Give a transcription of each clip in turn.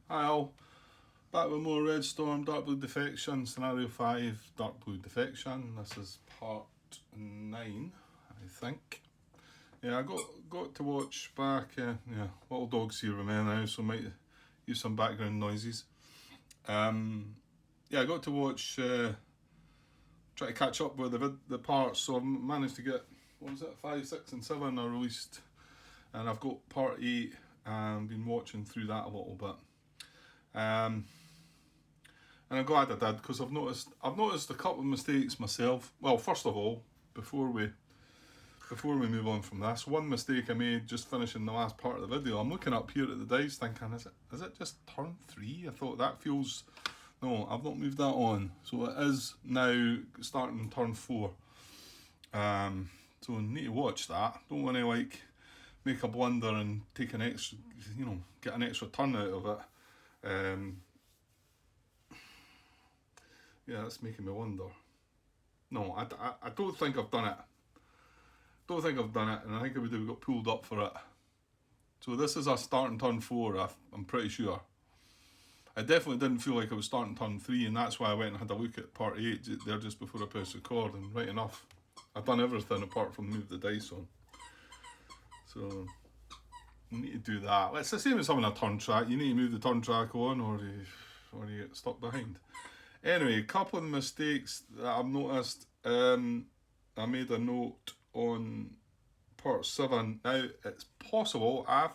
Hi all, back with more Red Storm Dark Blue Defection, Scenario 5 Dark Blue Defection. This is part 9, I think. Yeah, I got to watch back, little dog's here with me now, so might use some background noises. I got to watch, try to catch up with the parts, so I've managed to get, 5, 6 and 7 are released, and I've got part 8 and been watching through that a little bit. And I'm glad I did, because I've noticed a couple of mistakes myself. Well, first of all, before we move on from this, one mistake I made just finishing the last part of the video. I'm looking up here at the dice thinking, is it just turn 3? I thought that feels... No, I've not moved that on. So it is now starting turn 4. So I need to watch that. Don't want to make a blunder and take an extra, get an extra turn out of it. That's making me wonder. No, I don't think I've done it. And I think I would have got pulled up for it. So this is a starting turn 4, I'm pretty sure. I definitely didn't feel like I was starting turn 3, and that's why I went and had a look at part 8 there just before I pressed record, and right enough, I've done everything apart from move the dice on. So, you need to do that. It's the same as having a turn track. You need to move the turn track on, or you get stuck behind. Anyway, a couple of mistakes that I've noticed. I made a note on part 7. Now, it's possible I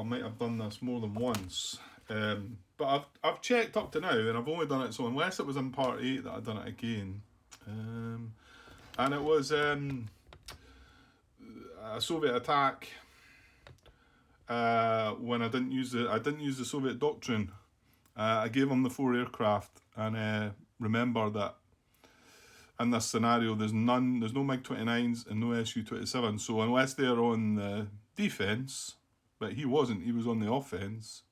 might have done this more than once. But I've checked up to now, and I've only done it, so unless it was in part 8 that I've done it again. And it was a Soviet attack when I didn't use the Soviet doctrine. I gave them the 4 aircraft, and remember that in this scenario there's no MiG-29s and no Su-27, so unless they're on the defence, but he wasn't, he was on the offence.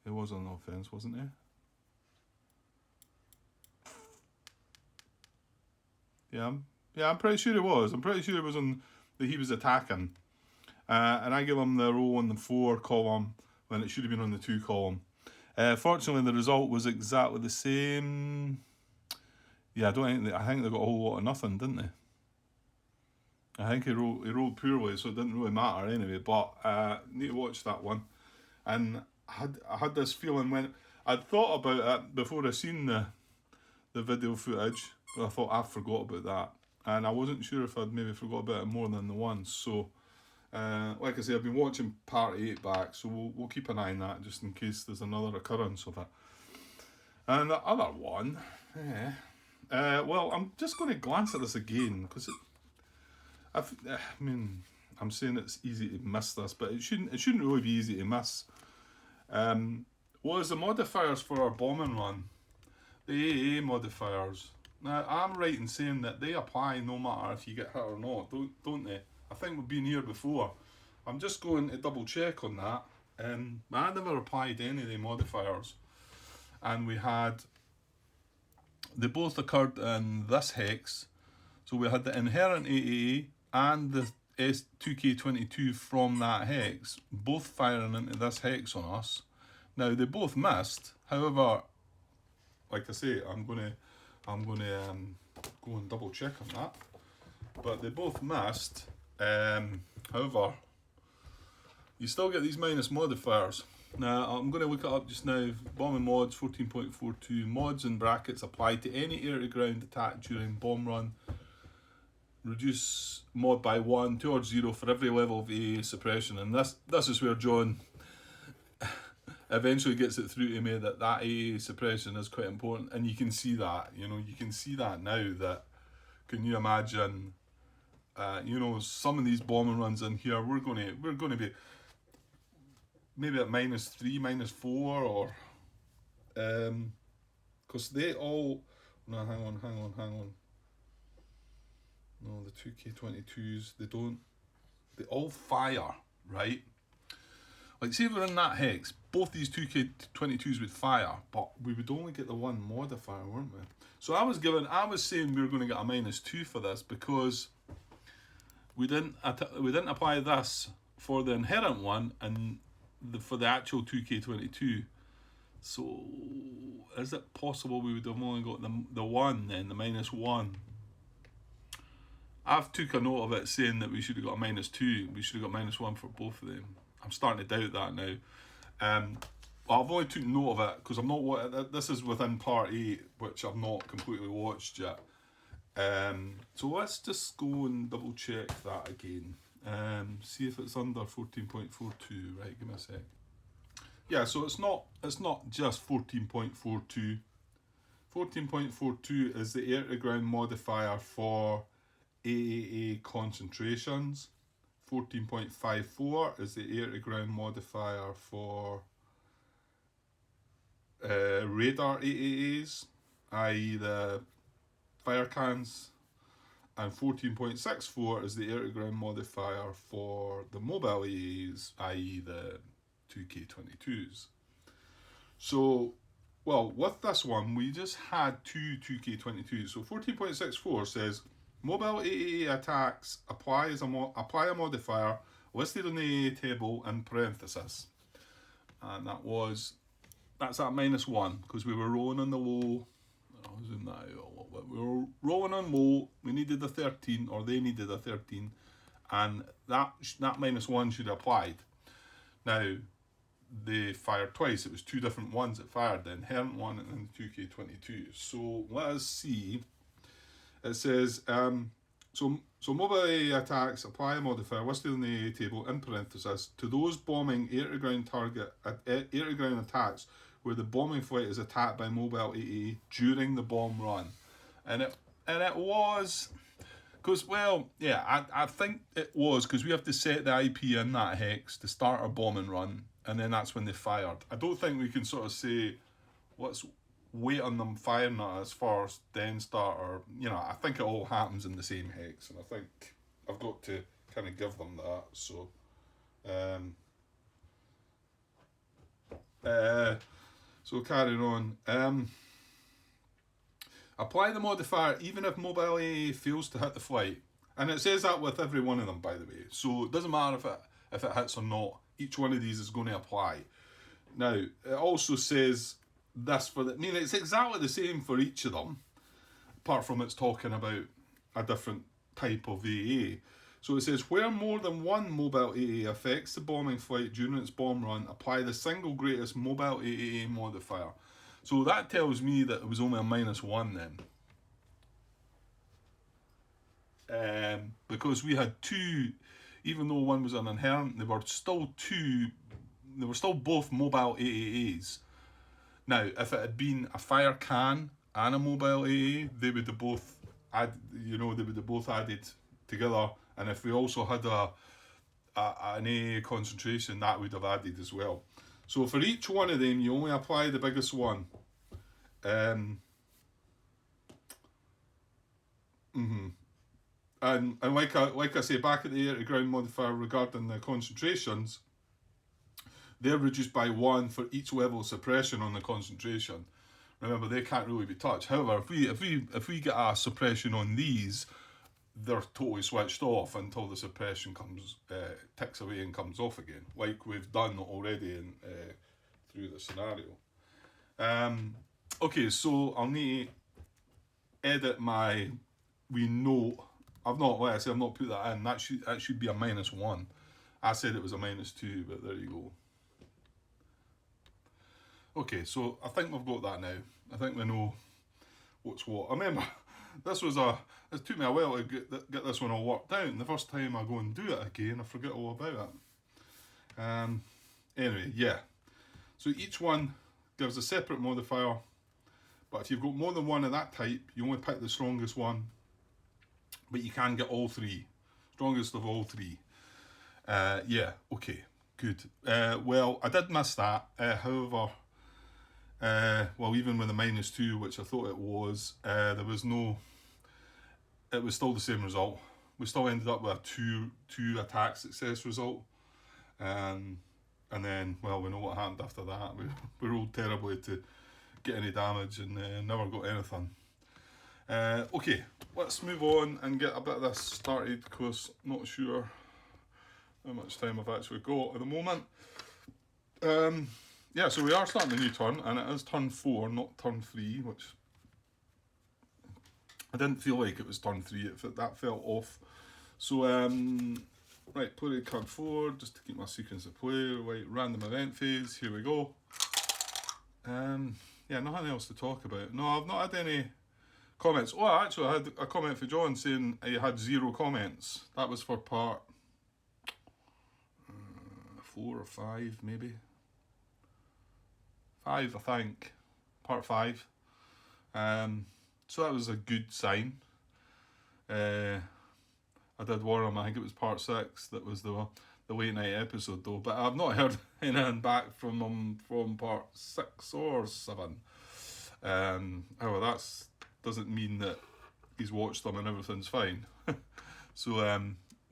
He was on the offence, wasn't he? Yeah, I'm pretty sure he was. I'm pretty sure he was on he was attacking. And I gave him the row on the 4 column when it should have been on the 2 column. Fortunately, the result was exactly the same. Yeah, I think they got a whole lot of nothing, didn't they? I think he rolled poorly, so it didn't really matter anyway. But need to watch that one. And I had this feeling when I'd thought about it before I seen the video footage. I thought I forgot about that, and I wasn't sure if I'd maybe forgot about it more than the once. So, like I say, I've been watching part 8 back, so we'll keep an eye on that just in case there's another occurrence of it. And the other one, well, I'm just going to glance at this again because I'm saying it's easy to miss this, but it shouldn't really be easy to miss. Was the modifiers for our bombing run, the AA modifiers. Now, I'm right in saying that they apply no matter if you get hit or not, don't they? I think we've been here before. I'm just going to double check on that. I never applied any of the modifiers. And they both occurred in this hex. So we had the inherent AA and the S2K22 from that hex, both firing into this hex on us. Now, they both missed. However, like I say, I'm going to go and double check on that. But they both missed. However, you still get these minus modifiers. Now, I'm going to look it up just now. Bombing mods 14.42. Mods in brackets apply to any air-to-ground attack during bomb run. Reduce mod by 1 towards 0 for every level of AA suppression. And this is where John eventually gets it through to me that AA suppression is quite important, and you can see that. You can see that now. That can you imagine? Some of these bombing runs in here, we're going to be maybe at -3, -4, or because they all. No, hang on. No, the 2K22s, they all fire, right? Like, say we're in that hex, both these 2K22s would fire, but we would only get the one modifier, weren't we? So I was saying we were going to get a -2 for this because we didn't apply this for the inherent one, and for the actual 2K22. So is it possible we would have only got the one then, the -1? I've took a note of it saying that we should have got a -2. We should have got -1 for both of them. I'm starting to doubt that now. Well, I've only took note of it because I'm not. This is within part 8, which I've not completely watched yet. So let's just go and double check that again. See if it's under 14.42. Right, give me a sec. Yeah, so it's not just 14.42. 14.42 is the air to ground modifier for AAA concentrations. 14.54 is the air to ground modifier for radar AAAs, i.e. the fire cans, and 14.64 is the air to ground modifier for the mobile AAAs, i.e. the 2K22s. So, well, with this one, we just had two 2K22s. So 14.64 says, mobile AAA attacks apply a modifier listed on the AA table in parenthesis. And that's at -1, because we were rolling on the low. I'll zoom that out a little bit. We were rolling on low, we needed a 13, or they needed a 13, and that -1 should have applied. Now, they fired twice. It was two different ones that fired, the inherent one and then the 2K22. So let us see. It says, so mobile AA attacks apply a modifier listed in the AA table in parenthesis to those bombing air to ground attacks where the bombing flight is attacked by mobile AA during the bomb run. And it was, because, well, yeah, I think it was, because we have to set the IP in that hex to start our bombing run, and then that's when they fired. I don't think we can sort of say, let's wait on them firing at us first, then start, or, I think it all happens in the same hex, and I think I've got to kind of give them that, so, so carrying on. Apply the modifier even if mobile AA fails to hit the flight. And it says that with every one of them, by the way. So it doesn't matter if it hits or not. Each one of these is going to apply. Now, it also says this it's exactly the same for each of them, apart from it's talking about a different type of AA. So it says, where more than one mobile AA affects the bombing flight during its bomb run, apply the single greatest mobile AA modifier. So that tells me that it was only a -1 then. Because we had two, even though one was an inherent, they were still both mobile AAAs. Now, if it had been a fire can and a mobile AA, they would have both added together. And if we also had an AA concentration, that would have added as well. So for each one of them, you only apply the biggest one. And like I say, back at the air to ground modifier regarding the concentrations, they're reduced by 1 for each level of suppression on the concentration. Remember, they can't really be touched. However, if we get a suppression on these, they're totally switched off until the suppression ticks away and comes off again, like we've done already through the scenario. Okay, so I'll need to edit my wee note. I've not put that in. That should be a -1. I said it was a -2, but there you go. Okay, so I think we've got that now. I think we know what's what. I remember, it took me a while to get this one all worked out, and the first time I go and do it again, I forget all about it. Anyway, yeah. So each one gives a separate modifier, but if you've got more than one of that type, you only pick the strongest one, but you can get all three. Strongest of all three. Yeah, okay, good. Well, I did miss that. However, even with the -2, which I thought it was, it was still the same result. We still ended up with a two attack success result. And then, well, we know what happened after that. We rolled terribly to get any damage and never got anything. Okay, let's move on and get a bit of this started, because I'm not sure how much time I've actually got at the moment. Yeah, so we are starting a new turn, and it is turn 4, not turn 3, which I didn't feel like it was turn 3. That felt off. So, right, play card 4, just to keep my sequence of play. Right, random event phase, here we go. Yeah, nothing else to talk about. No, I've not had any comments. Oh, actually, I had a comment for John saying he had 0 comments. That was for part 4 or 5, maybe. 5, I think. Part 5. So that was a good sign. I did warn him, I think it was part 6, that was the late night episode though, but I've not heard anything back from him from part 6 or 7. However, that doesn't mean that he's watched them and everything's fine. So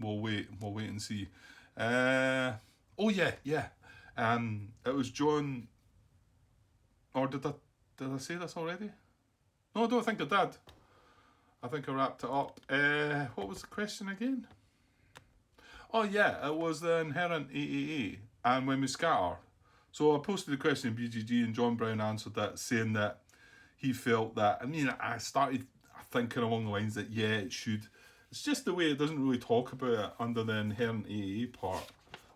we'll wait and see. Oh yeah. It was John, or did I say this already? No, I don't think I did. I think I wrapped it up. What was the question again? Oh yeah, it was the inherent AAA and when we scatter. So I posted the question in BGG and John Brown answered that, saying that he felt that, I mean, I started thinking along the lines that yeah, it should. It's just the way it doesn't really talk about it under the inherent AAA part.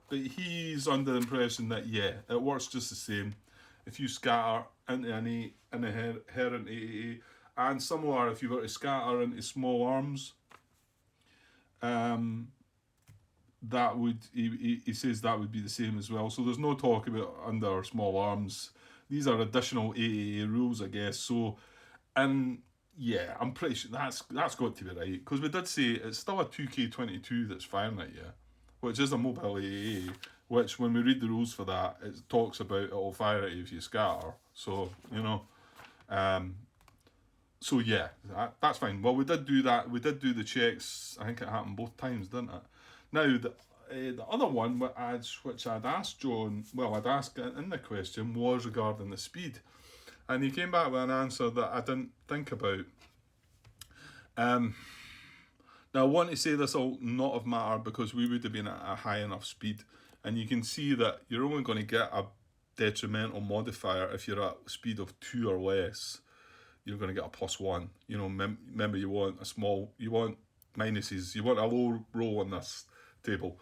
But he's under the impression that yeah, it works just the same. If you scatter into an inherent AAA, and similar if you were to scatter into small arms, that would he says that would be the same as well. So there's no talk about under small arms. These are additional AAA rules, I guess. So, and yeah, I'm pretty sure that's got to be right, because we did say it's still a 2K22 that's firing at you, which is a mobile AAA. Which, when we read the rules for that, it talks about it'll fire at you if you scatter. So so yeah, that's fine. Well, we did do that. We did do the checks. I think it happened both times, didn't it? Now, the other one which I'd asked John, well, I'd asked in the question, was regarding the speed. And he came back with an answer that I didn't think about. Now, I want to say this will not have mattered because we would have been at a high enough speed. And you can see that you're only going to get a detrimental modifier if you're at a speed of 2 or less. You're going to get a +1. You know, remember you want minuses. You want a low roll on this table.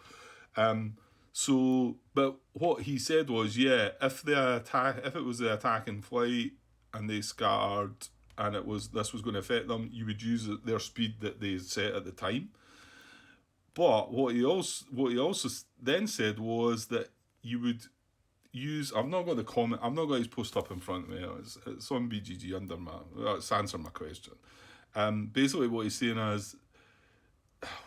So, but what he said was, yeah, if it was the attack in flight and they scattered and this was going to affect them, you would use their speed that they set at the time. But what he also then said was that you would use. I've not got the comment. I've not got his post up in front of me. It's on BGG under it's answering my question. Basically, what he's saying is,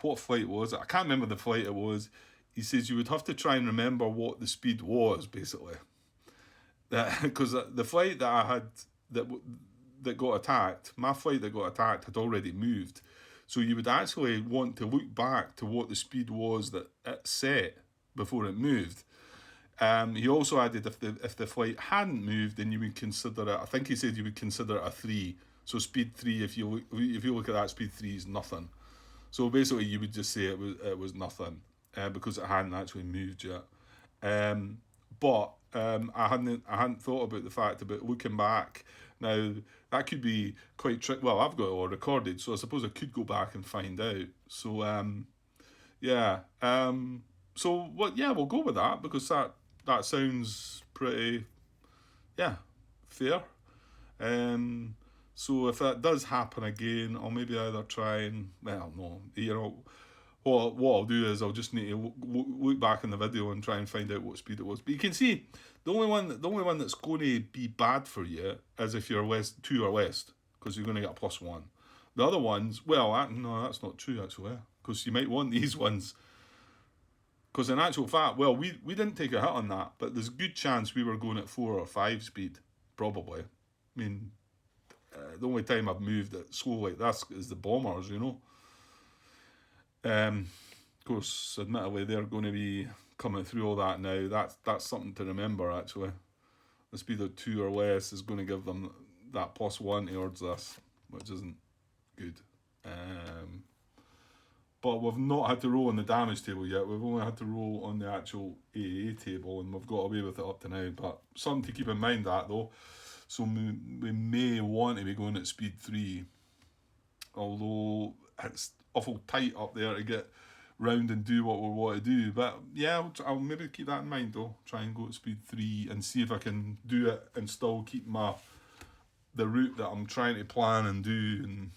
what flight was it? I can't remember the flight it was. He says you would have to try and remember what the speed was, basically. Because the flight that I had that got attacked, my flight that got attacked had already moved. So you would actually want to look back to what the speed was that it set before it moved. He also added if the flight hadn't moved, then you would consider it. I think he said you would consider it a 3. So speed 3, if you look at that, speed 3 is nothing. So basically, you would just say it was nothing because it hadn't actually moved yet. But I hadn't thought about the fact about looking back. Now that could be quite tricky. Well, I've got it all recorded, so I suppose I could go back and find out. So yeah. So what? Yeah, we'll go with that because that sounds pretty, yeah, fair. So if that does happen again, I'll maybe either try and, well, no, what I'll do is I'll just need to look back in the video and try and find out what speed it was. But you can see the only one that's going to be bad for you is if you're 2 or less, because you're going to get a +1. The other ones, well, no, that's not true actually, because you might want these ones. Because in actual fact, well, we didn't take a hit on that, but there's a good chance we were going at 4 or 5 speed, probably. I mean, the only time I've moved at slow like this is the bombers, you know. Of course, admittedly, they're going to be coming through all that now. That's something to remember, actually. The speed of 2 or less is going to give them that +1 towards this, which isn't good. But we've not had to roll on the damage table yet. We've only had to roll on the actual AAA table, and we've got away with it up to now. But something to keep in mind that though. So we may want to be going at speed 3. Although it's awful tight up there to get round and do what we want to do. But yeah, I'll maybe keep that in mind though. Try and go at speed 3 and see if I can do it and still keep the route that I'm trying to plan and do. And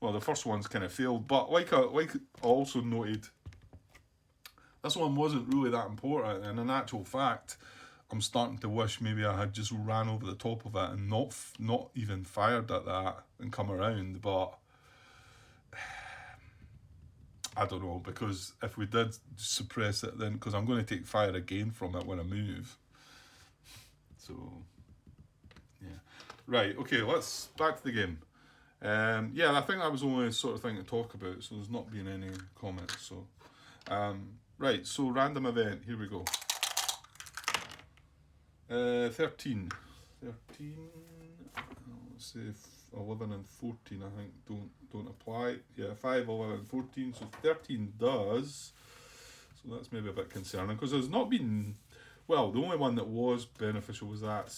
well, the first one's kind of failed, but like I also noted, this one wasn't really that important, and in actual fact, I'm starting to wish maybe I had just ran over the top of it and not even fired at that and come around. But I don't know, because if we did suppress it, then because I'm going to take fire again from it when I move. So yeah, right. Okay, let's back to the game. Yeah, I think that was the only sort of thing to talk about, so there's not been any comments. So, right, so random event, here we go. 13. 13, let's say 11 and 14, I think, don't apply. Yeah, 5, 11 and 14, so 13 does. So that's maybe a bit concerning, because there's not been, well, the only one that was beneficial was that,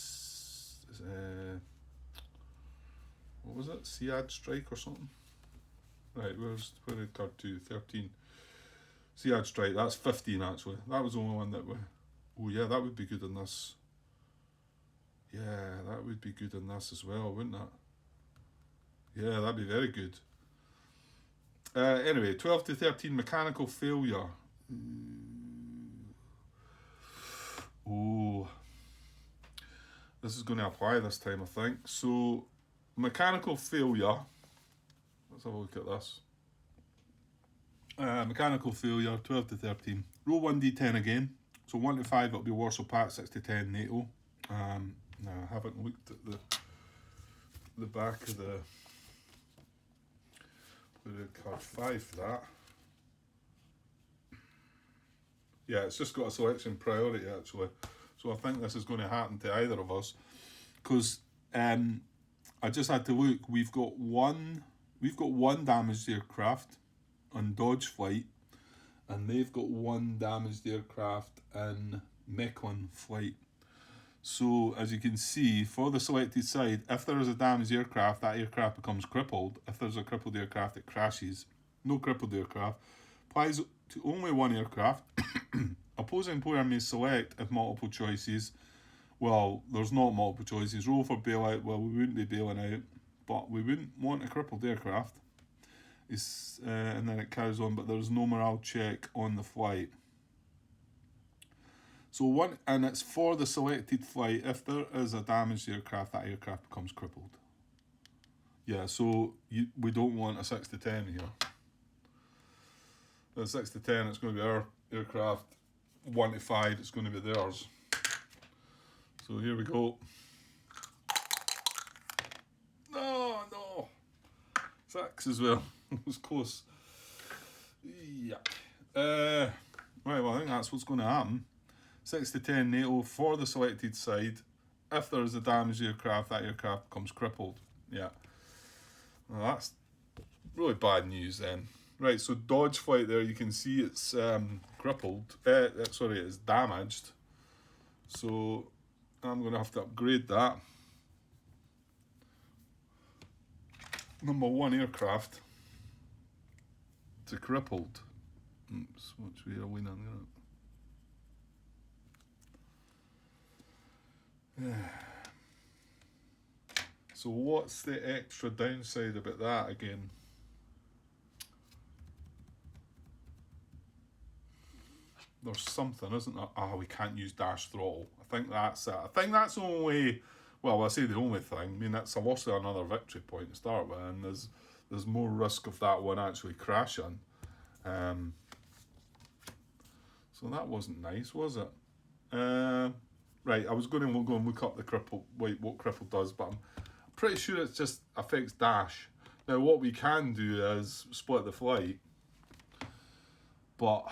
what was it? Sead Strike or something? Right, where did card 2? 13. Sead Strike, that's 15 actually. That was the only one that we... Oh yeah, that would be good in this. Yeah, that would be good in this as well, wouldn't it? Yeah, that'd be very good. Anyway, 12 to 13, Mechanical Failure. Oh. This is going to apply this time, I think. So... Mechanical Failure. Let's have a look at this. Mechanical Failure, 12 to 13. Roll 1d10 again. So 1 to 5 it'll be Warsaw Pat, 6 to 10 NATO. Now I haven't looked at the back of the card 5 for that. Yeah, it's just got a selection priority actually. So I think this is going to happen to either of us. Because I just had to look. We've got one damaged aircraft on dodge flight, and they've got 1 damaged aircraft in Mechlin flight. So as you can see, for the selected side, if there is a damaged aircraft, that aircraft becomes crippled. If there's a crippled aircraft, it crashes. No crippled aircraft. Applies to only 1 aircraft. Opposing player may select if multiple choices. Well, there's not multiple choices. Roll for bailout. Well, we wouldn't be bailing out, but we wouldn't want a crippled aircraft. And then it carries on, but there's no morale check on the flight. So and it's for the selected flight. If there is a damaged aircraft, that aircraft becomes crippled. Yeah, so we don't want a 6 to 10 here. At 6 to 10, it's going to be our aircraft. 1 to 5, it's going to be theirs. So here we go. No. 6 as well. It was close. Yeah. Right, well, I think that's what's going to happen. 6 to 10 NATO for the selected side. If there is a damaged aircraft, that aircraft becomes crippled. Yeah. Well, that's really bad news then. Right, so dodge flight there, you can see it's crippled. It's damaged. So I'm going to have to upgrade that. Number 1 aircraft to crippled. Oops, which way are we now? So what's the extra downside about that again? There's something, isn't there? We can't use dash throttle. I think that's it. I think that's the only, well, I say the only thing. I mean, that's obviously another victory point to start with, and there's more risk of that one actually crashing. So that wasn't nice, was it? Right, I was going to go and look up the cripple, what cripple does, but I'm pretty sure it just affects dash. Now, what we can do is split the flight, but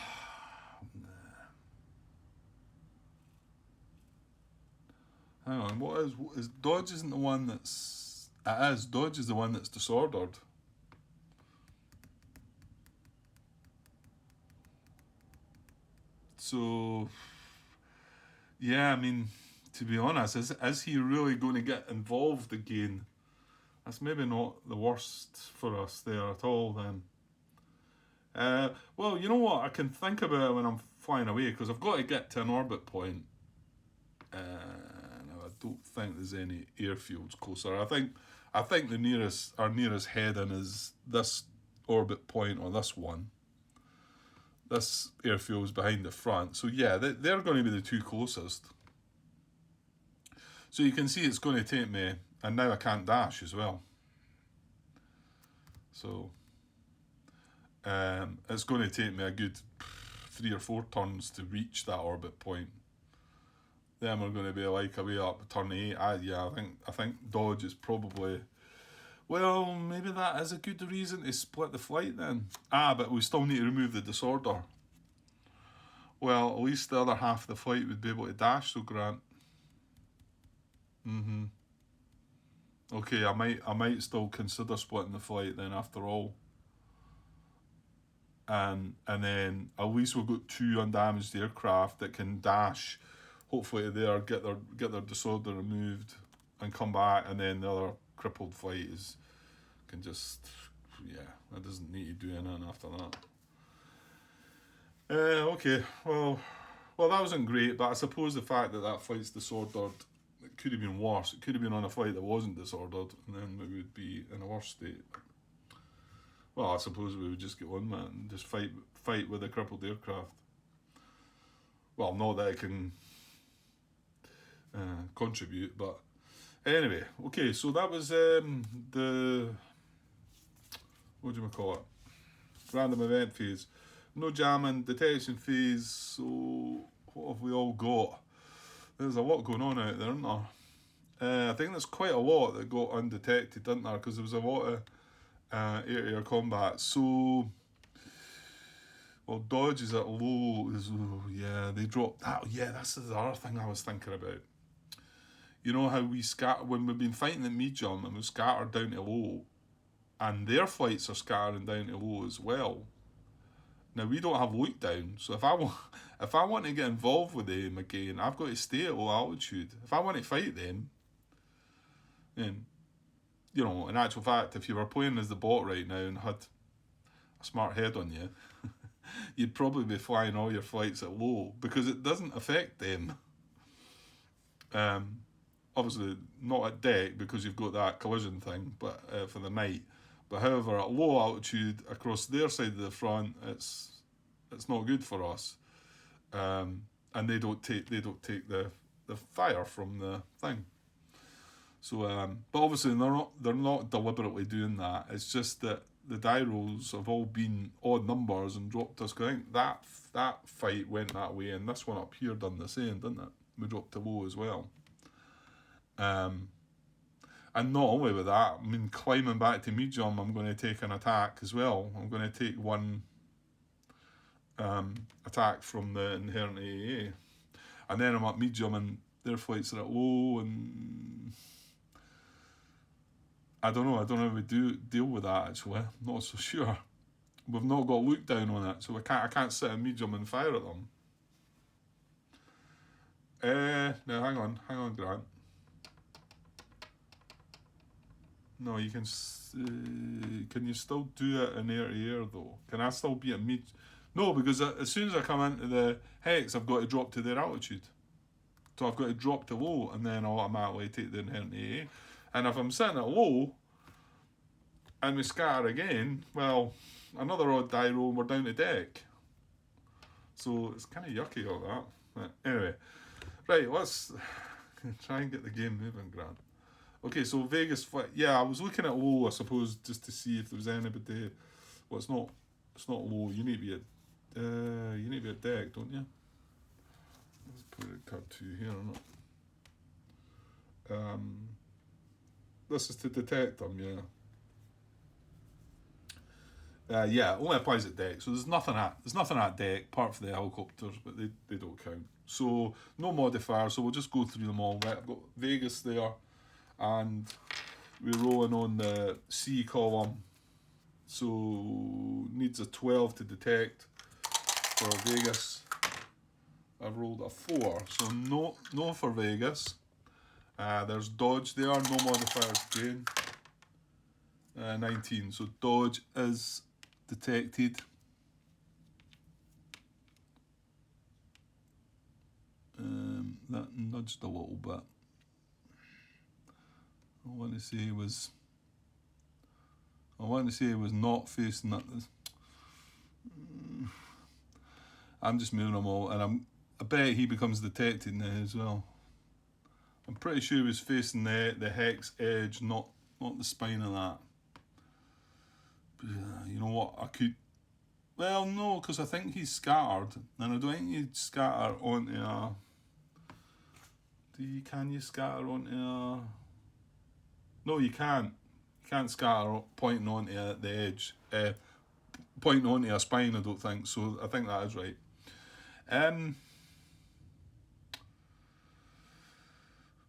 hang on, what is dodge isn't the one that's... It is, dodge is the one that's disordered. So, yeah, I mean, to be honest, is he really going to get involved again? That's maybe not the worst for us there at all then. Well, you know what? I can think about it when I'm flying away, because I've got to get to an orbit point. Now I don't think there's any airfields closer. I think our nearest heading is this orbit point, or this one. This airfield is behind the front. So yeah, they're going to be the two closest. So you can see it's going to take me, and now I can't dash as well. So it's going to take me a good 3 or 4 turns to reach that orbit point. Then we're going to be like away up turn 8. I think dodge is probably, well, maybe that is a good reason to split the flight then. But we still need to remove the disorder. Well, at least the other half of the flight would be able to dash, so Grant. Okay, I might still consider splitting the flight then after all. And then at least we've got 2 undamaged aircraft that can dash, hopefully there, get their disorder removed and come back, and then the other crippled flight can just, yeah, that doesn't need to do anything after that. Okay, well that wasn't great, but I suppose the fact that flight's disordered, it could have been worse. It could have been on a flight that wasn't disordered, and then we would be in a worse state. Well, I suppose we would just get on with it and just fight with a crippled aircraft. Well, not that it can contribute, but anyway. Okay, so that was the, what do you call it? Random event phase. No jamming, detection phase. So what have we all got? There's a lot going on out there, isn't there? I think there's quite a lot that got undetected, didn't there? Because there was a lot of air-to-air combat. So, well, dodge is at low. Yeah, they dropped that. Yeah, that's the other thing I was thinking about. You know how we scatter when we've been fighting at medium and we've scattered down to low, and their flights are scattering down to low as well. Now we don't have look down, so if I want to get involved with them again, I've got to stay at low altitude. If I want to fight them, then, you know, in actual fact, if you were playing as the bot right now and had a smart head on you, you'd probably be flying all your flights at low, because it doesn't affect them. Obviously not at deck, because you've got that collision thing, but for the night. But however, at low altitude across their side of the front, it's not good for us, and they don't take the fire from the thing. So, but obviously they're not deliberately doing that. It's just that the die rolls have all been odd numbers and dropped us. I think that fight went that way, and this one up here done the same, didn't it? We dropped to low as well. And not only with that, I mean, climbing back to medium, I'm going to take an attack as well. I'm going to take one attack from the inherent AA. And then I'm at medium and their flights are at low, and I don't know how we deal with that actually. I'm not so sure. We've not got look down on it, so I can't sit at medium and fire at them. Now hang on, Grant. No, you can you still do it in air-to-air though? Can I still be at mid? No, because as soon as I come into the hex, I've got to drop to their altitude. So I've got to drop to low, and then I'll automatically take the inherent AA. And if I'm sitting at low, and we scatter again, well, another odd die roll and we're down to deck. So it's kind of yucky all that. But anyway, right, let's try and get the game moving, Grant. Okay, so Vegas flight. Yeah, I was looking at low, I suppose, just to see if there was anybody. Well, it's not low. You need to be at deck, don't you? Let's put it cut 2 here, not. This is to detect them, yeah. Yeah, only applies at deck. So there's nothing at deck apart from the helicopters, but they don't count. So no modifier. So we'll just go through them all. Right, I've got Vegas there. And we're rolling on the C column, so needs a 12 to detect for Vegas. I've rolled a 4, so no for Vegas. There's dodge there, no modifiers gain. 19, so dodge is detected. That nudged a little bit. I want to say he was not facing that. I'm just moving them all, and I bet he becomes detected now as well. I'm pretty sure he was facing the hex edge, not the spine of that. But, you know what? I could. Well, no, because I think he's scattered, and I don't think you'd scatter onto a. Can you scatter onto a? No, you can't. You can't scatter pointing onto the edge. Pointing onto a spine, I don't think. So I think that is right.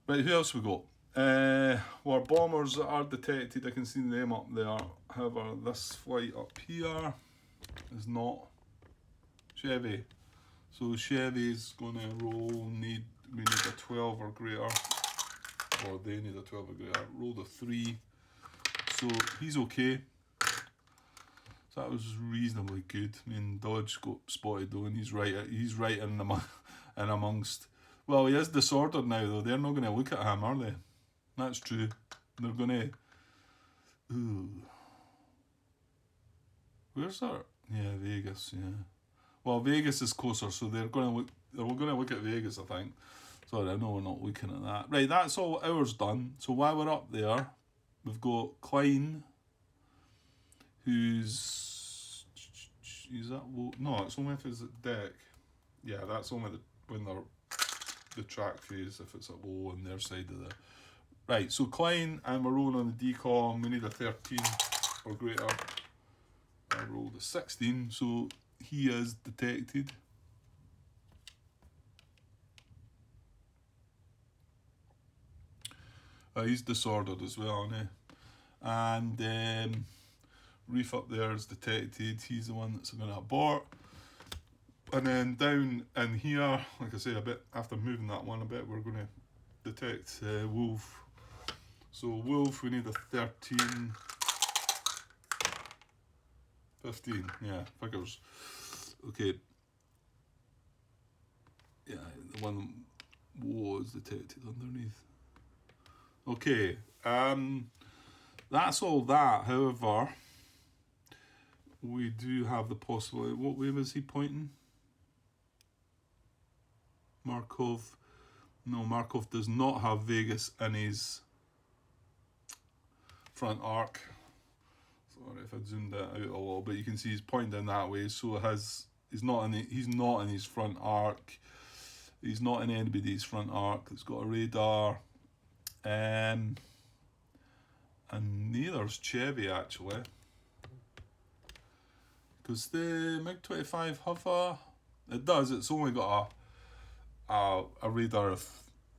Right, who else we got? Our bombers that are detected, I can see them up there. However, this flight up here is not Chevy. So Chevy's gonna we need a 12 or greater. Or they need a 12 or greater. Rolled a 3. So he's okay. So that was reasonably good. I mean, Dodge got spotted though, and he's right in amongst. Well, he is disordered now though. They're not going to look at him, are they? That's true. They're going to. Ooh. Where's that? Yeah, Vegas. Yeah. Well, Vegas is closer, so they're going to look. They're going to look at Vegas, I think. Sorry, I know we're not looking at that. Right, that's all ours done. So while we're up there, we've got Klein, who's that low? No, it's only if it's at deck. Yeah, that's only when they're the track phase, if it's at low on their side of the. Right, so Klein, and we're rolling on the decom. We need a 13 or greater. I rolled a 16, so he is detected. He's disordered as well, isn't he? And Reef up there is detected. He's the one that's going to abort. And then down in here, like I say, a bit after moving that one a bit, we're going to detect Wolf. So Wolf, we need a 13, 15. Yeah, figures. Okay. Yeah, the one was detected underneath. Okay, that's all that. However, we do have the possibility. What way was he pointing? Markov. No, Markov does not have Vegas in his front arc. Sorry if I zoomed that out a little bit. You can see he's pointing down that way. So he's not in his front arc. He's not in anybody's front arc. It's got a radar. And neither's Chevy actually, because the MiG-25 have it does. It's only got a radar of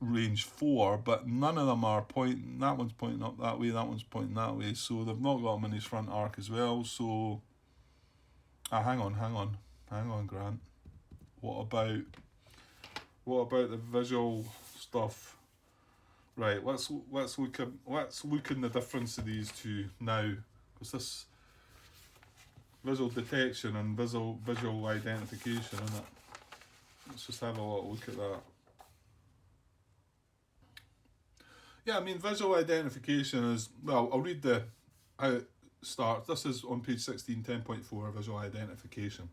range 4, but none of them are pointing. That one's pointing up that way. That one's pointing that way. So they've not got him in his front arc as well. So, hang on, Grant. What about the visual stuff? Right, let's look in the difference of these two now, because this visual detection and visual identification, isn't it? Let's just have a little look at that. Yeah, I mean, visual identification is, well, I'll read how it starts. This is on page 16, 10.4, visual identification.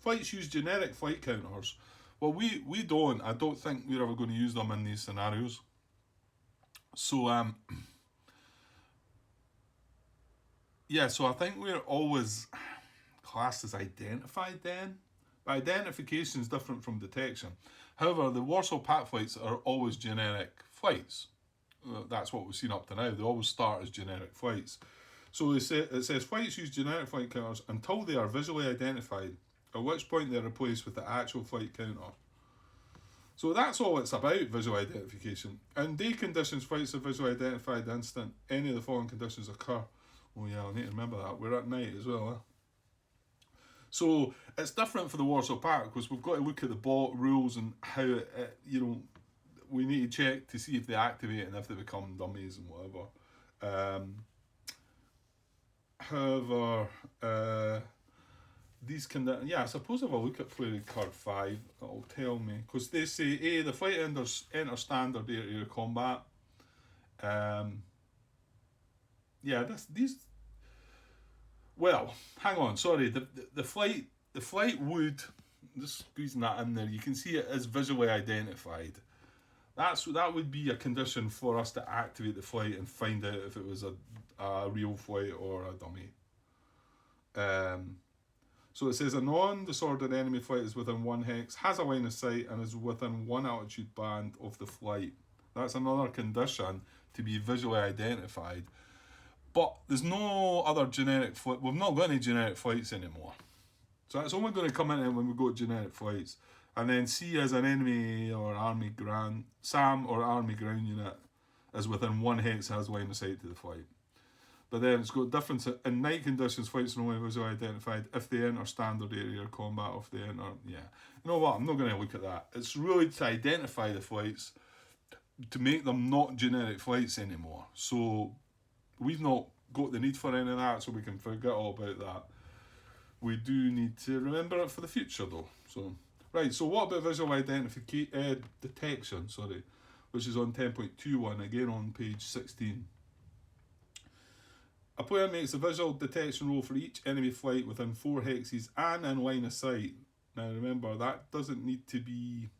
Flights use generic flight counters. Well, we don't. I don't think we're ever going to use them in these scenarios. So, yeah, so I think we're always classed as identified then. But identification is different from detection. However, the Warsaw Pact flights are always generic flights. That's what we've seen up to now. They always start as generic flights. So it says flights use generic flight counters until they are visually identified, at which point they're replaced with the actual flight counter. So that's all it's about, visual identification. In day conditions, flights are visually identified the instant any of the following conditions occur. Oh yeah, I need to remember that. We're at night as well, So it's different for the Warsaw Pact because we've got to look at the rules and how we need to check to see if they activate and if they become dummies and whatever. However, these can, yeah, I suppose if I look at playing card 5, it'll tell me, because they say the flight enters standard air-to-air combat. Yeah, these. Well, hang on, sorry. The flight would, just squeezing that in there. You can see it as visually identified. That would be a condition for us to activate the flight and find out if it was a real flight or a dummy. So it says a non-disordered enemy flight is within 1 hex, has a line of sight, and is within 1 altitude band of the flight. That's another condition to be visually identified. But there's no other generic flight. We've not got any generic flights anymore. So that's only going to come in when we go to generic flights. And then C as an enemy or army ground, SAM or army ground unit is within 1 hex, has line of sight to the flight. But then it's got difference in night conditions. Flights are only visually identified if they enter standard air combat. If they enter, yeah, you know what? I'm not going to look at that. It's really to identify the flights, to make them not generic flights anymore. So we've not got the need for any of that, so we can forget all about that. We do need to remember it for the future, though. So right. So what about visual detection? Sorry, which is on 10.21 again on page 16. A player makes a visual detection roll for each enemy flight within 4 hexes and in line of sight. Now remember, that doesn't need to be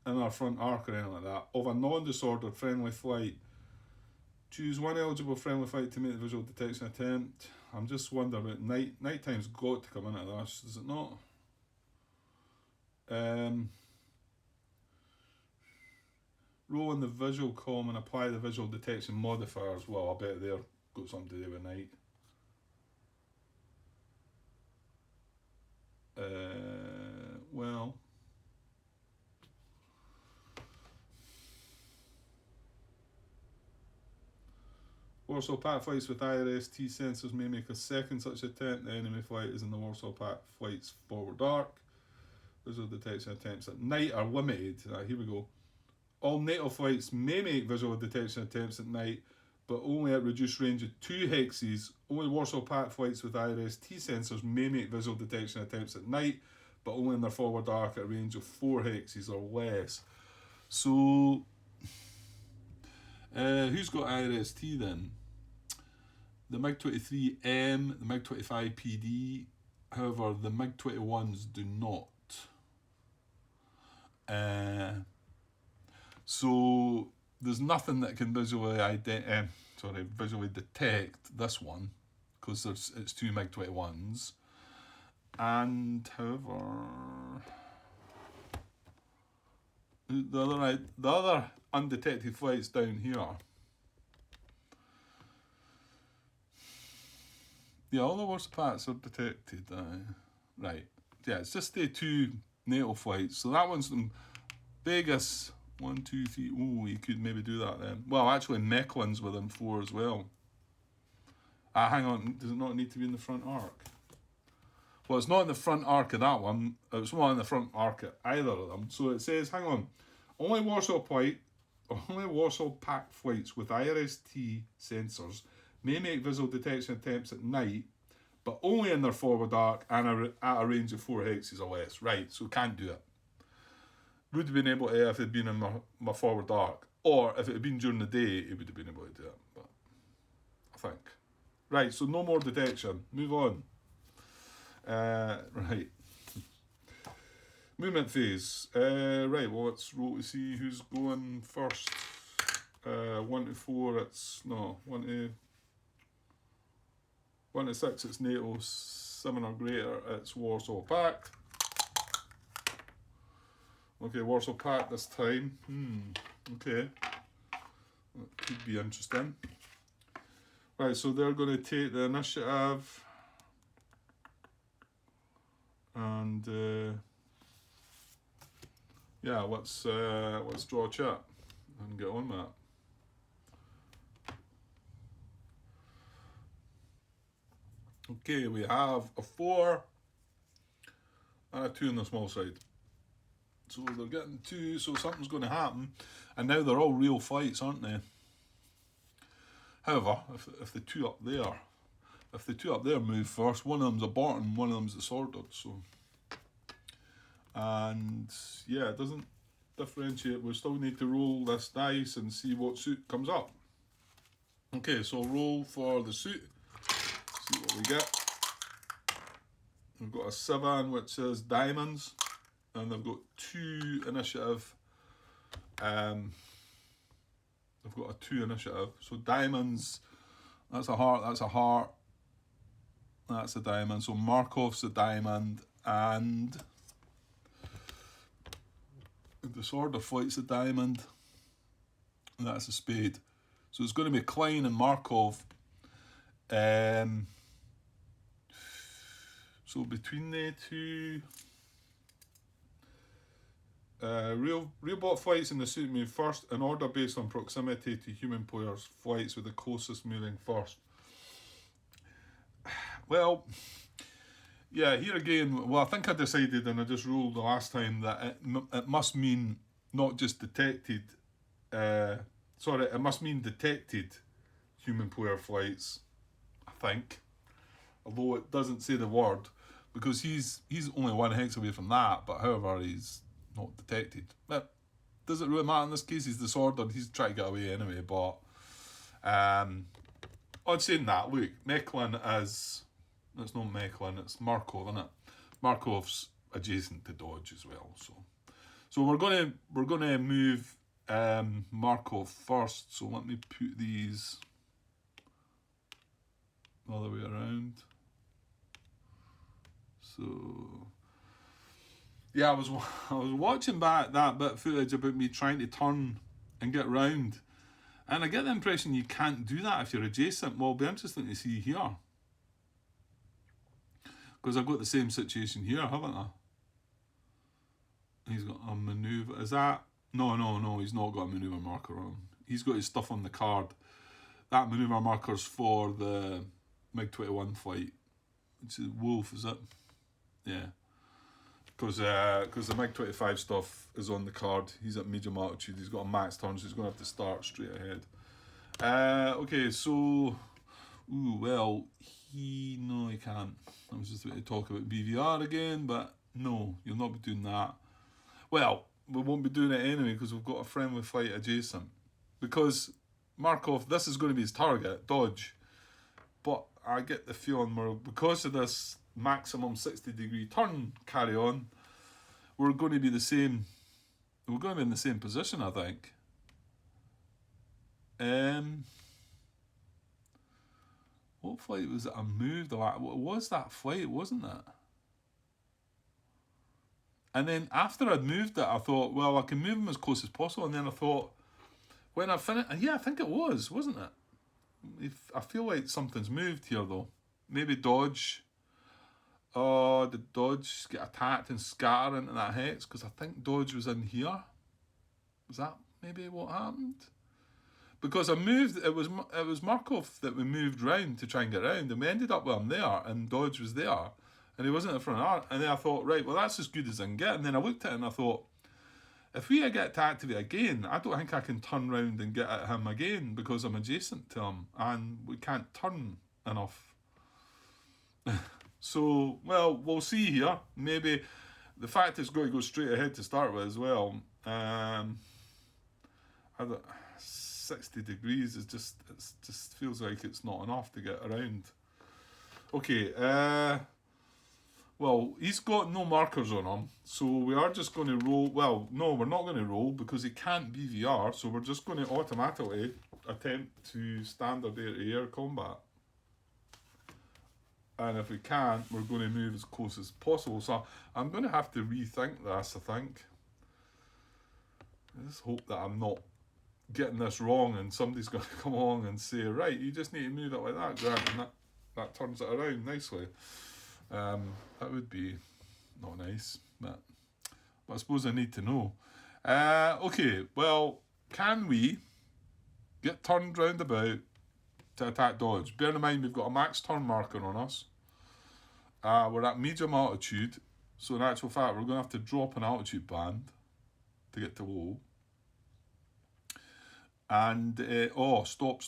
in our front arc or anything like that. Of a non-disordered friendly flight. Choose one eligible friendly flight to make the visual detection attempt. I'm just wondering about night time's got to come into this, does it not? Roll in the visual column and apply the visual detection modifiers. Well, I bet they're got something to do with night. Well, Warsaw Pact flights with IRS-T sensors may make a second such attempt. The enemy flight is in the Warsaw Pact flight's forward arc. Visual detection attempts at night are limited. Here we go. All NATO flights may make visual detection attempts at night, but only at reduced range of 2 hexes. Only Warsaw Pact flights with IRS-T sensors may make visual detection attempts at night, but only in their forward arc at a range of 4 hexes or less. So, who's got IRS-T then? The MiG-23M, the MiG-25PD. However, the MiG-21s do not. So there's nothing that can visually detect this one, because it's 2 MiG-21s. And however, the other undetected flights down here. Yeah, all the worst parts are detected. Right. Yeah, it's just the 2 NATO flights. So that one's from Vegas. 1, 2, 3. Oh, you could maybe do that then. Well, actually, Mecklen's within 4 as well. Hang on. Does it not need to be in the front arc? Well, it's not in the front arc of that one. It's not in the front arc of either of them. So it says, hang on. Only Warsaw Pact flights with IRS-T sensors may make visual detection attempts at night, but only in their forward arc and at a range of 4 hexes or less. Right, so can't do it. Would have been able to if it had been in my forward arc, or if it had been during the day, it would have been able to do it. But I think. Right, so no more detection. Move on. Right. Movement phase. Right, well, let's roll to see who's going first. 1 to 4, it's... No, 1 to 6, it's NATO. 7 or greater, it's Warsaw Pact. Okay, Warsaw Pact this time. Okay. That could be interesting. Right, so they're going to take the initiative. And yeah, let's draw a chat and get on with that. Okay, we have a 4, and a 2 on the small side. So they're getting 2, so something's going to happen. And now they're all real fights, aren't they? However, if the two up there move first, one of them's a Barton, one of them's a Swordard, so. And yeah, it doesn't differentiate. We still need to roll this dice and see what suit comes up. Okay, so roll for the suit. See what we get. We've got a 7, which is diamonds, and they've got 2 initiative. They've got a 2 initiative. So diamonds, that's a heart, that's a heart. That's a diamond. So Markov's a diamond, and the Sword of Flight's a diamond, and that's a spade. So it's going to be Klein and Markov. So between the two, real bot flights in the suit move first in order based on proximity to human players. Flights with the closest moving first. Well, yeah, here again, well, I think I decided, and I just ruled the last time, that it must mean not just detected, it must mean detected human player flights, I think. Although it doesn't say the word, because he's only 1 hex away from that, but however, he's not detected. But does it really matter in this case? He's disordered, he's trying to get away anyway, but on saying that, look, Mechlin is, it's not Mechlin, it's Markov, isn't it? Markov's adjacent to dodge as well, so we're gonna move Markov first. So let me put these all the way around. So yeah, I was watching back that bit of footage about me trying to turn and get round, and I get the impression you can't do that if you're adjacent. Well, it'll be interesting to see here, because I've got the same situation here, haven't I? He's got a manoeuvre. Is that? No, he's not got a manoeuvre marker on. He's got his stuff on the card. That manoeuvre marker's for the MiG-21 flight. It's Wolf, is it? Yeah. Because the MiG-25 stuff is on the card. He's at medium altitude. He's got a max turn, so he's going to have to start straight ahead. Okay, so... Ooh, well, no, he can't. I was just about to talk about BVR again, but no, you'll not be doing that. Well, we won't be doing it anyway because we've got a friendly flight adjacent. Because Markov, this is going to be his target, dodge. But I get the feeling because of this maximum 60-degree turn carry on, we're going to be the same. We're going to be in the same position, I think. What flight was it I moved? What was that flight, wasn't it? And then after I'd moved it, I thought, well, I can move him as close as possible. And then I thought, when I finished, yeah, I think it was, wasn't it? I feel like something's moved here, though. Maybe dodge. Oh, did dodge get attacked and scatter into that hex? Because I think dodge was in here. Was that maybe what happened? Because I moved, it was Markov that we moved round to try and get round, and we ended up with him there, and dodge was there, and he wasn't in front of our, and then I thought, right, well, that's as good as I can get. And then I looked at it and I thought, if we get to activate again, I don't think I can turn round and get at him again because I'm adjacent to him, and we can't turn enough. So, well, we'll see here. Maybe the fact it's going to go straight ahead to start with as well. 60 degrees is just feels like it's not enough to get around. Okay, well, he's got no markers on him, so we are just going to roll. Well, no, we're not going to roll because he can't BVR, so we're just going to automatically attempt to standard air-to-air combat. And if we can't, we're going to move as close as possible. So I'm going to have to rethink this, I think. I just hope that I'm not getting this wrong and somebody's going to come along and say, right, you just need to move it like that, Grant, and that turns it around nicely. That would be not nice, but I suppose I need to know. Okay, well, can we get turned round about to attack dodge? Bear in mind we've got a max turn marker on us. We're at medium altitude, So in actual fact, we're going to have to drop an altitude band to get to low. And, oh, stop.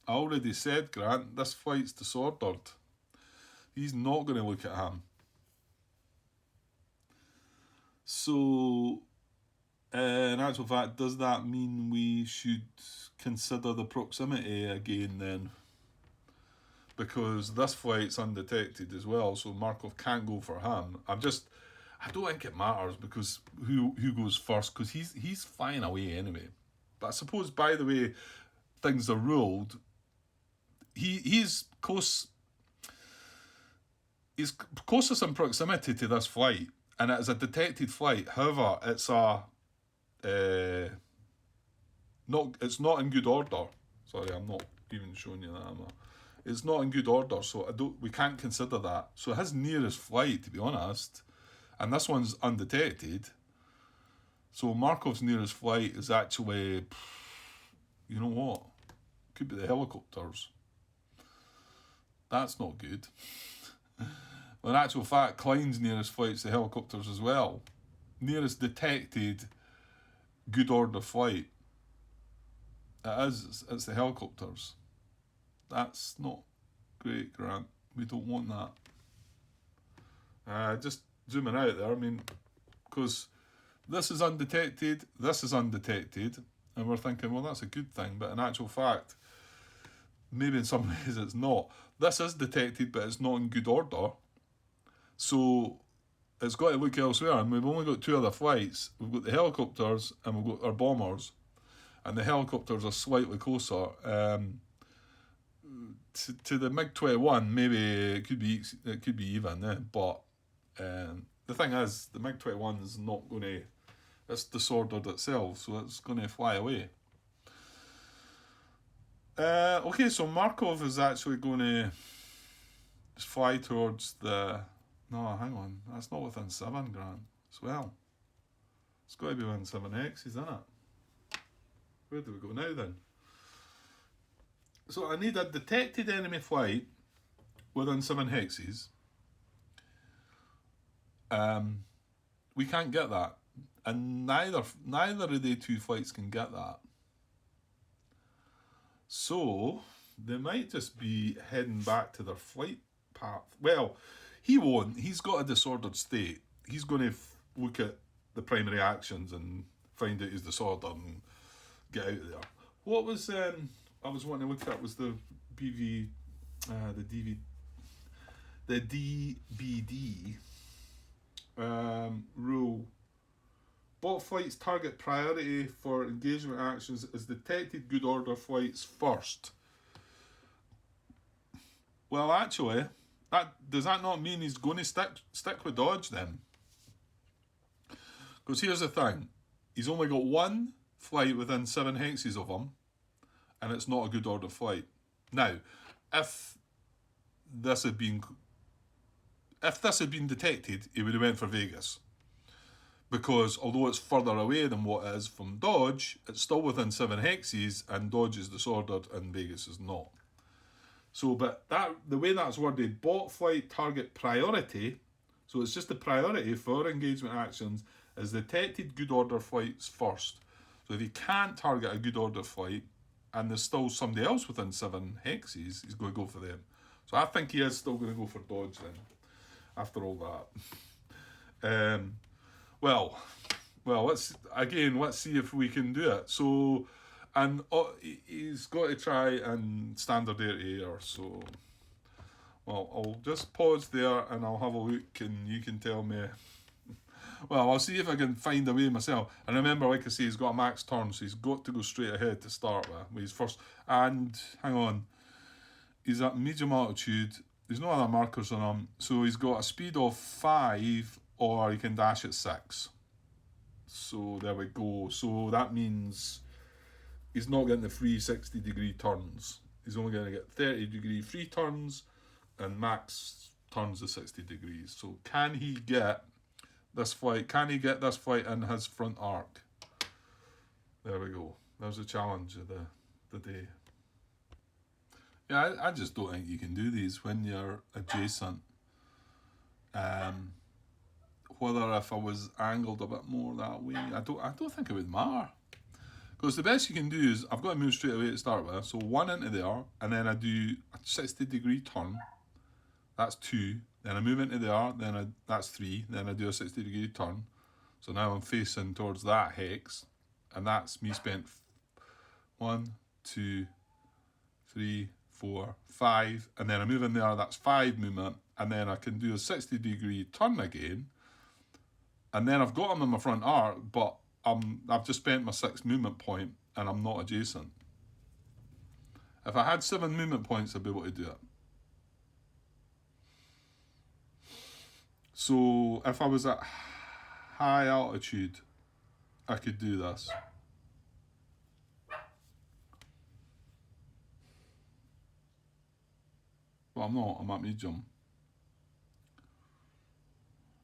I already said, Grant, this flight's disordered. He's not going to look at him. So, in actual fact, does that mean we should consider the proximity again then? Because this flight's undetected as well, so Markov can't go for him. I don't think it matters because who goes first, because he's flying away anyway. But I suppose, by the way things are ruled, he's close. He's closest in proximity to this flight, and it is a detected flight. However, it's it's not in good order. Sorry, I'm not even showing you that. It's not in good order, so we can't consider that. So his nearest flight, to be honest, and this one's undetected. So Markov's nearest flight is actually, you know what? Could be the helicopters. That's not good. Well, in actual fact, Klein's nearest flight's the helicopters as well. Nearest detected good order flight. It is. It's the helicopters. That's not great, Grant. We don't want that. Just zooming out there, I mean, because this is undetected, and we're thinking, well, that's a good thing, but in actual fact, maybe in some ways it's not. This is detected, but it's not in good order. So it's got to look elsewhere, and we've only got two other flights. We've got the helicopters, and we've got our bombers, and the helicopters are slightly closer. To the MiG-21, maybe it could be even, but the thing is, the MiG-21 is not going to. It's disordered itself, so it's going to fly away. Okay, so Markov is actually going to fly towards the. No, hang on, that's not within 7, Grant. As well, it's got to be within 7x, isn't it? Where do we go now then? So I need a detected enemy flight within 7 hexes. We can't get that, and neither of the two flights can get that. So they might just be heading back to their flight path. Well, he won't. He's got a disordered state. He's going to look at the primary actions and find out his disorder and get out of there. What was I was wanting to look at was the DBD rule. Bot flights target priority for engagement actions is detected good order flights first. Well, actually, does that not mean he's going to stick with dodge then? Because here's the thing, he's only got one flight within 7 hexes of him, and it's not a good order flight. Now, if this had been detected, he would have went for Vegas. Because although it's further away than what it is from dodge, it's still within 7 hexes, and dodge is disordered and Vegas is not. So, but the way that's worded, bot flight target priority, so it's just the priority for engagement actions is detected good order flights first. So if he can't target a good order flight, and there's still somebody else within 7 hexes, he's going to go for them. So I think he is still going to go for dodge then, after all that. Well, let's see if we can do it. So, and he's got to try and standard air. So, well, I'll just pause there and I'll have a look, and you can tell me. Well, I'll see if I can find a way myself. And remember, like I say, he's got a max turn, so he's got to go straight ahead to start with his first. And hang on, he's at medium altitude. There's no other markers on him, so he's got a speed of 5, or he can dash at 6. So there we go. So that means he's not getting the free 60-degree turns. He's only going to get 30-degree free turns, and max turns of 60 degrees. So can he get this flight? Can he get this flight in his front arc? There we go. There's the challenge of the day. Yeah, I just don't think you can do these when you're adjacent. whether if I was angled a bit more that way, I don't think it would matter. Because the best you can do is, I've got to move straight away to start with, so 1 into there, and then I do a 60-degree turn, that's 2, then I move into there, that's 3, then I do a 60-degree turn, so now I'm facing towards that hex, and that's me spent 1, 2, 3, 4, 5, and then I move in there, that's 5 movement, and then I can do a 60-degree turn again, and then I've got them in my front arc, but I've just spent my 6th movement point and I'm not adjacent. If I had 7 movement points, I'd be able to do it. So if I was at high altitude, I could do this. But I'm not, I'm at medium.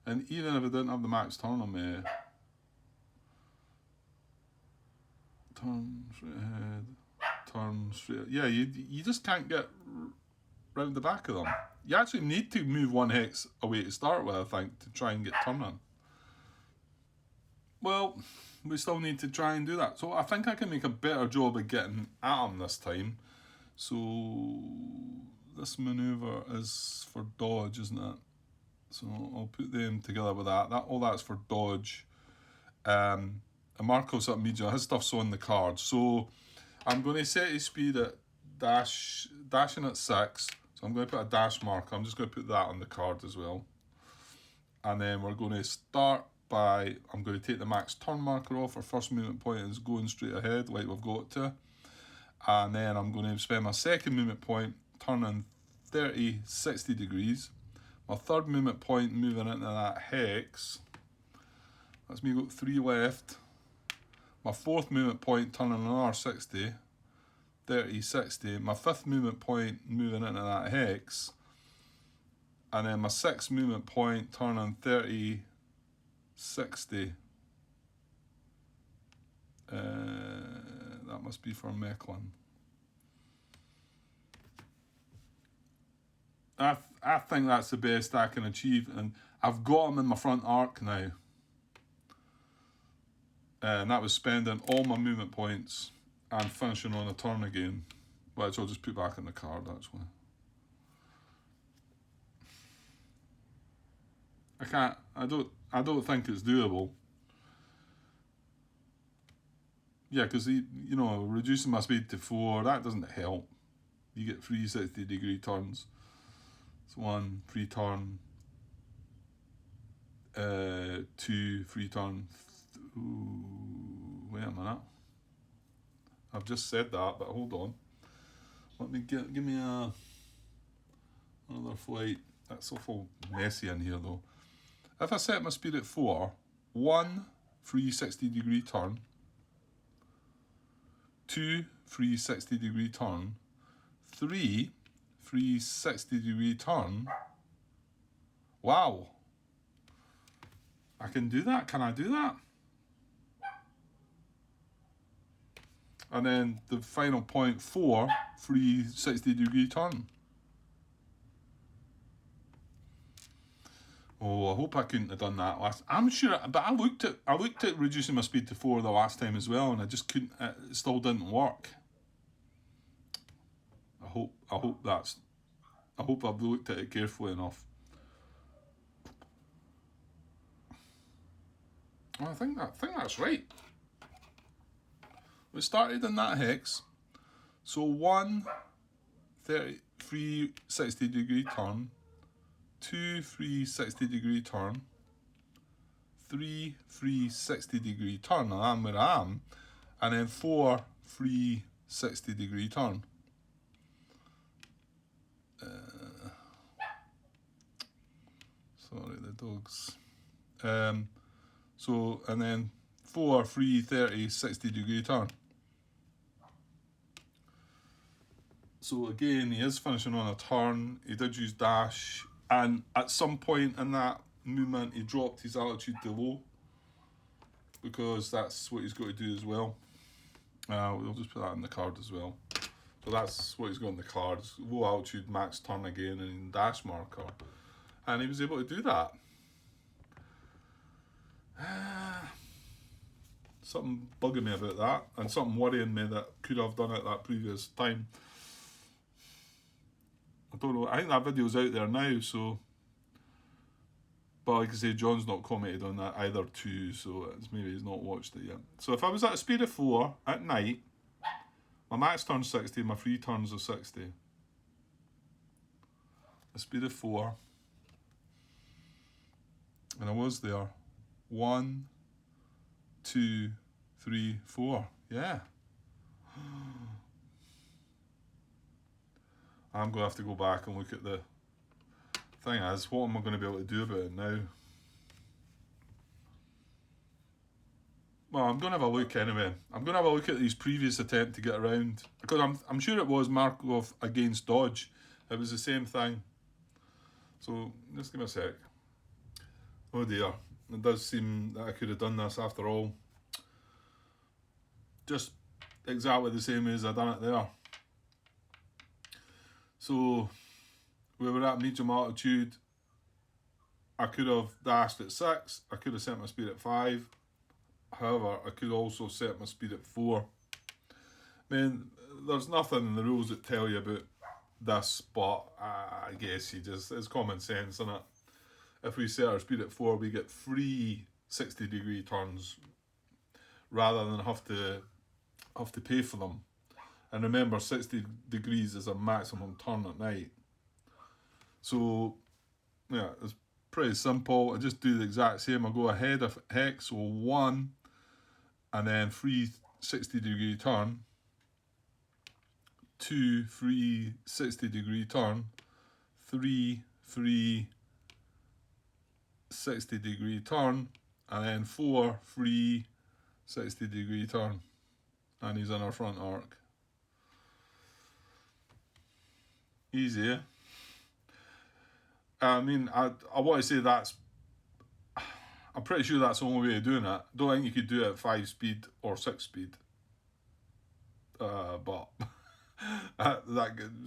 And even if I didn't have the max turn on me, turn straight ahead, turn straight. Yeah, you just can't get round the back of them. You actually need to move 1 hex away to start with, I think, to try and get turning. Well, we still need to try and do that. So I think I can make a better job of getting at them this time. So this manoeuvre is for dodge, isn't it? So I'll put them together with that. All that's for dodge. Marco's at medium, his stuff's on the card. So I'm going to set his speed at dashing at 6. So I'm going to put a dash marker. I'm just going to put that on the card as well. And then we're going to start by, I'm going to take the max turn marker off. Our first movement point is going straight ahead like we've got to. And then I'm going to spend my 2nd movement point turning 30, 60 degrees. My 3rd movement point moving into that hex. That's me got 3 left. My 4th movement point turning another 60, 30, 60. My 5th movement point moving into that hex. And then my 6th movement point turning 30, 60. That must be for Mechlin. I think that's the best I can achieve, and I've got them in my front arc now. And that was spending all my movement points and finishing on a turn again, which I'll just put back in the card actually. I don't think it's doable. Yeah, because reducing my speed to 4, that doesn't help. You get 3 60-degree turns. It's 1 free turn, 2 free turn. Wait a minute. I've just said that, but hold on. Let me give me another flight. That's awful messy in here though. If I set my speed at 4, 1 free 60-degree turn, 2 free 60-degree turn, 3 free 60-degree turn. Wow. I can do that. Can I do that? And then the final point, 4 free 60-degree turn. Oh, I hope I couldn't have done that last. I'm sure, but I looked at reducing my speed to 4 the last time as well, and I just couldn't. It still didn't work. I hope I've looked at it carefully enough. Well, I think that's right. We started in that hex, so 1 free 60-degree turn, 2 free 60-degree turn, 3 free 60-degree turn, and I'm where I am, and then 4 free 60-degree turn. Sorry, the dogs. So, and then 4 free 30 60-degree turn. So again, he is finishing on a turn. He did use dash, and at some point in that movement, he dropped his altitude to low, because that's what he's got to do as well. We'll just put that in the card as well. So that's what he's got in the cards. Low altitude, max turn again, and dash marker. And he was able to do that. Something bugging me about that, and something worrying me that could have done it that previous time. I don't know. I think that video's out there now, so. But like I say, John's not commented on that either too, so it's maybe he's not watched it yet. So if I was at a speed of 4 at night, my max turns 60, my free turns are 60. A speed of 4. And I was there. 1, 2, 3, 4. Yeah. I'm going to have to go back and look at the thing is, what am I going to be able to do about it now? Well, I'm going to have a look anyway. I'm going to have a look at his previous attempt to get around. Because I'm sure it was Markov against Dodge. It was the same thing. So, just give me a sec. Oh dear. It does seem that I could have done this after all. Just exactly the same as I done it there. So, we were at medium altitude. I could have dashed at 6. I could have set my speed at 5. However, I could also set my speed at 4. I mean, there's nothing in the rules that tell you about this, but I guess it's common sense, isn't it? If we set our speed at 4, we get free 60-degree turns rather than have to pay for them. And remember, 60 degrees is a maximum turn at night. So, yeah, it's pretty simple. I just do the exact same. I go ahead of hex, so 1, and then free 60-degree turn, 2, free 60-degree turn, 3, free 60-degree turn, and then 4, free 60-degree turn. And he's in our front arc. Easy, eh? I mean, I want to say I'm pretty sure that's the only way of doing it. Don't think you could do it at 5 speed or 6 speed. But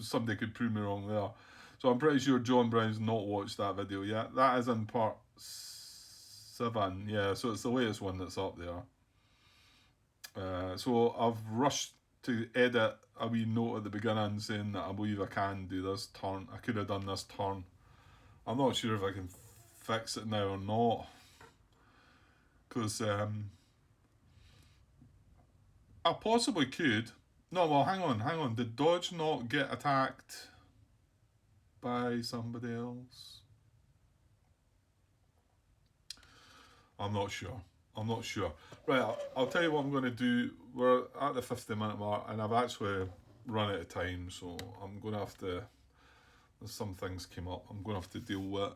somebody could prove me wrong there. So I'm pretty sure John Brown's not watched that video yet. That is in part 7. Yeah, so it's the latest one that's up there. So I've rushed to edit a wee note at the beginning saying that I believe I can do this turn. I could have done this turn. I'm not sure if I can fix it now or not. Because I possibly could. No, well, hang on. Did Dodge not get attacked by somebody else? I'm not sure. Right, I'll tell you what I'm going to do. We're at the 50-minute mark, and I've actually run out of time, so I'm going to have to... Some things came up I'm going to have to deal with.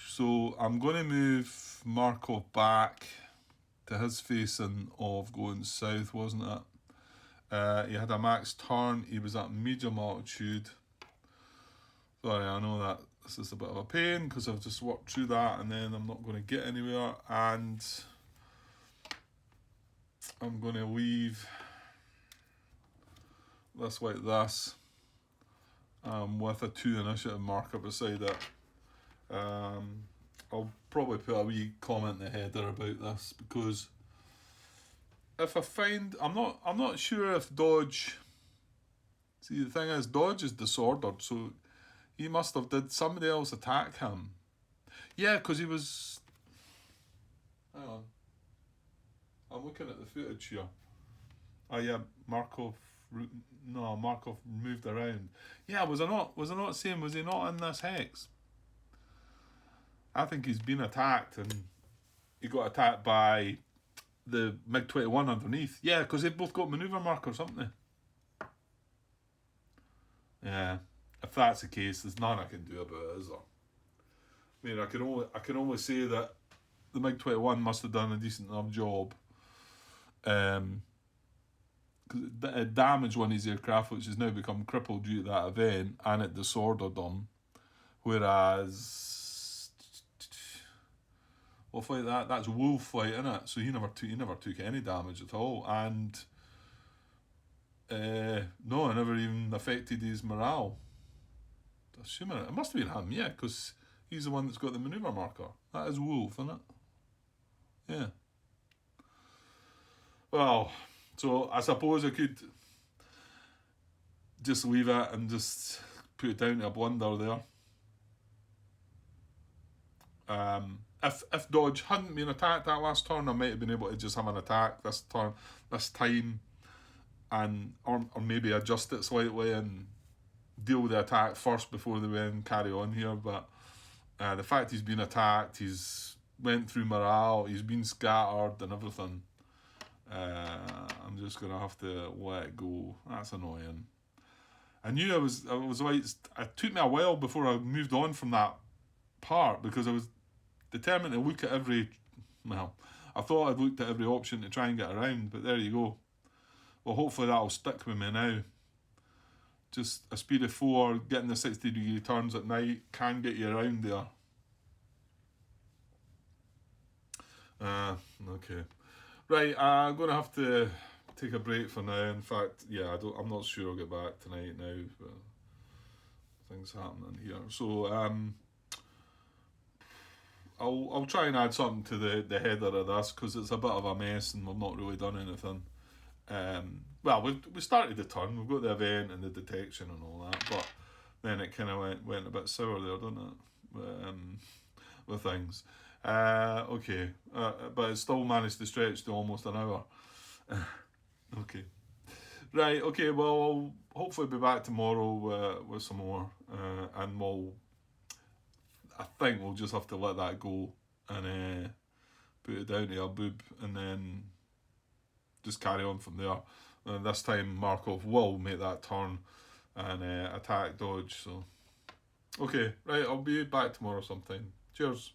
So I'm going to move Markov back to his facing of going south, wasn't it? He had a max turn. He was at medium altitude. Sorry, I know that this is a bit of a pain because I've just worked through that and then I'm not going to get anywhere. And I'm going to leave this like this. With a 2 initiative marker beside it. I'll probably put a wee comment in the header about this because if I find I'm not sure if Dodge. See, the thing is, Dodge is disordered, so he must have did somebody else attack him. Yeah, because he was. Hang on. I'm looking at the footage here. Oh yeah, Markov moved around. Yeah, was I not saying, was he not in this hex? I think he's been attacked and he got attacked by the MiG-21 underneath. Yeah, because they've both got manoeuvre markers, haven't they? Yeah, if that's the case, there's nothing I can do about it, is there? I mean, I can only say that the MiG-21 must have done a decent enough job. It damaged one of his aircraft, which has now become crippled due to that event, and it disordered them. Whereas, well, fight that's wolf flight, isn't it? So he never took any damage at all, and no, it never even affected his morale. Assuming it must have been him, yeah, because he's the one that's got the manoeuvre marker. That is wolf, isn't it? Yeah. Well, so I suppose I could just leave it and just put it down to a blunder there. If Dodge hadn't been attacked that last turn, I might have been able to just have an attack this time, and or maybe adjust it slightly and deal with the attack first before they then carry on here. But the fact he's been attacked, he's went through morale, he's been scattered and everything. I'm just gonna have to let it go. That's annoying. I knew I was like, it took me a while before I moved on from that part because I was determined to look at I thought I'd looked at every option to try and get around, but there you go. Well, hopefully that'll stick with me now. Just a speed of 4, getting the 60-degree turns at night can get you around there. Okay. Right, I'm going to have to take a break for now. In fact, yeah, I'm not sure I'll get back tonight now, but things happening here. So, I'll try and add something to the header of this because it's a bit of a mess and we've not really done anything. Well, we started the turn, we've got the event and the detection and all that, but then it kind of went a bit sour there, didn't it? With things. Okay, but it still managed to stretch to almost an hour. Okay. Right, okay, well, I'll hopefully be back tomorrow with some more, and I think we'll just have to let that go and put it down to a boob and then just carry on from there. And this time Markov will make that turn and attack Dodge. So, okay, right, I'll be back tomorrow sometime. Cheers.